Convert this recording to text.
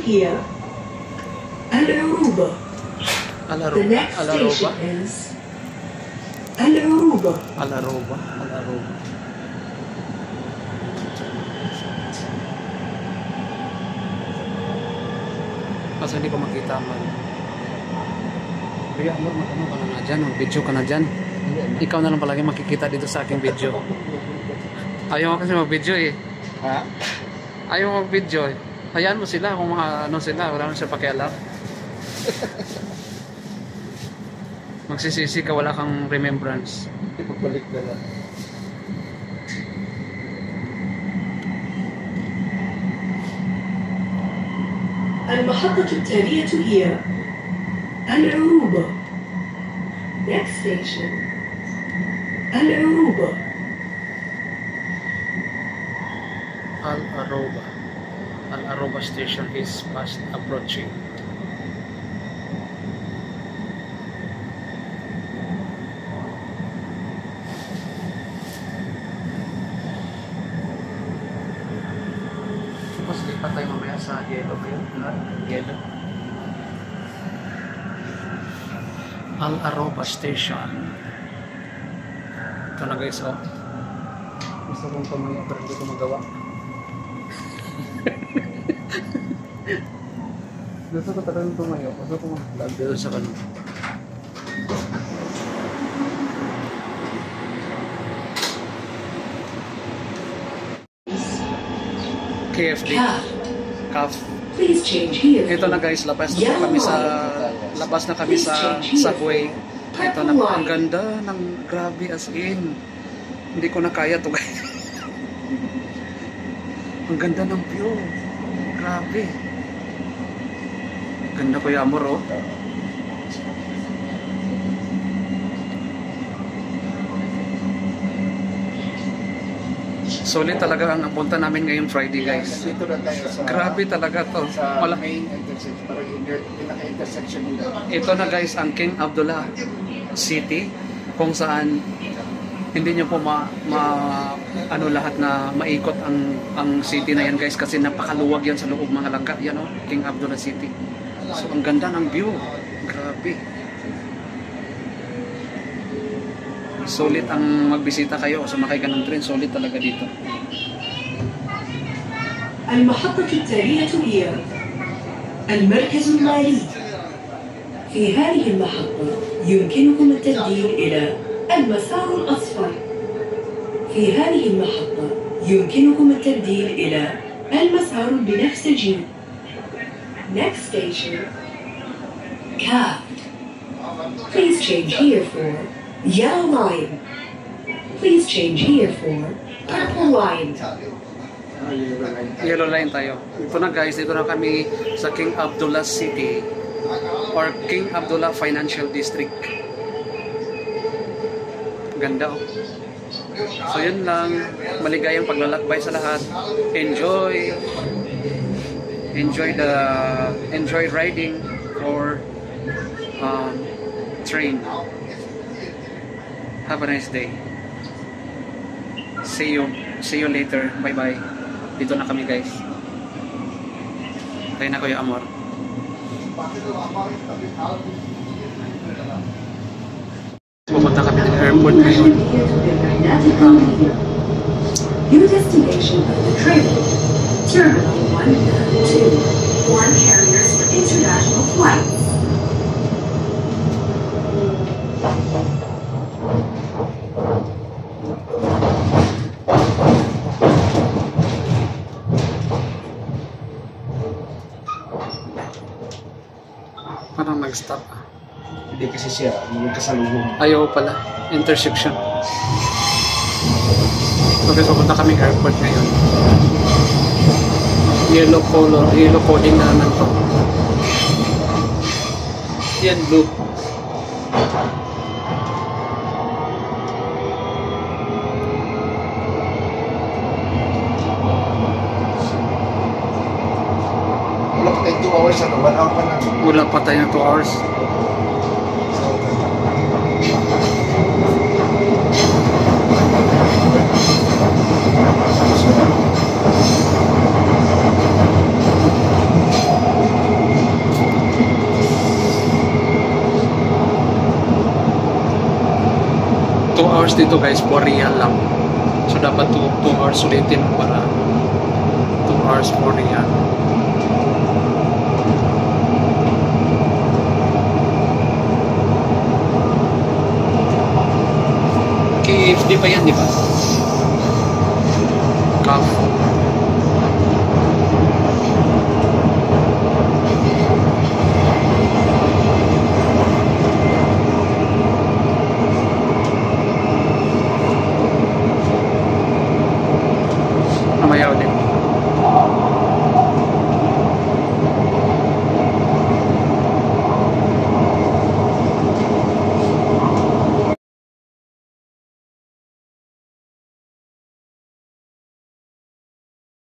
here. Al-Uruba. The next Al-Aruba? station is Al-Uruba. Al-Aruba? Al-Aruba. Kasi hindi ko makita man. Kaya amor, mag-ano ka na nga dyan, mag-video ka na dyan. Ikaw na lang palagi makikita dito sa aking video. Ayaw mo kasi mag-video eh. Ha? Ayaw mo mag-video eh. Hayaan mo sila kung mga ano sila, wala na siya pakialam. Magsisisi ka, wala kang remembrance. Pagbalik na lang. المحطة التالية هي العروبة. Next station العروبة. Al-Aruba. Al-Aruba station is fast approaching. Tapos lipat tayo mamaya sa yellow. Yellow. Al-Aruba station. Ito na guys, oh. Gusto kong pamaya pero hindi ko magawa. Gusto ko talagang tumayo. Gusto ko mag-vlog dito sa kanong. KFD. CAF. Please change here. Ito na guys, labas na kami sa subway. Ito na, ang ganda ng grabe as in. Hindi ko na kaya to guys. Ang ganda ng view. Grabe. Ganda ko yung amor, oh. Solid talaga ang punta namin ngayon Friday, guys. Dito na tayo sa... Grabe talaga to. Sa Wala. main intersection. Parang pinaka-intersection nila. Ito na guys, ang King Abdullah City. Kung saan hindi nyo po ano lahat na maikot ang city na yan guys. Kasi napakaluwag yan sa loob mga langka. Yan oh, King Abdullah City. So ang ganda ng view. Grabe. Solid ang magbisita kayo. Sumakay ka ng train. Solid talaga dito. المحطة التالية هي المركز المالي. في هذه المحطة يمكنكم التبديل إلى المسار الأصفر. في هذه المحطة يمكنكم التبديل إلى المسار البنفسجي. Next station CAF. Please change here for Yellow Line. Please change here for Purple Line. Yellow line tayo. Ito na guys, dito na kami sa King Abdullah City or King Abdullah Financial District. Ganda oh. So yun lang, maligayang paglalakbay sa lahat. Enjoy riding or train. Have a nice day. See you later. Bye bye. Dito na kami guys. Tayo na Kuya Amor. Pupunta kami ng airport ngayon. New destination of the train. Terminal 1 and 2. Foreign carriers for international flights. Parang nag-stop. Hindi kasi siya, magkasalubong. Ayaw pala. Intersection. Okay, so punta kami airport ngayon. Yellow color, yellow coding na naman to. Yan, blue. Wala pa tayo 2 hours, 1 hour pa na. Wala pa tayo 2 hours. hours dito guys, 4 real lang. So dapat 2 hours ulitin para 2 hours 4 real. KFD pa yan, di ba? Cuff.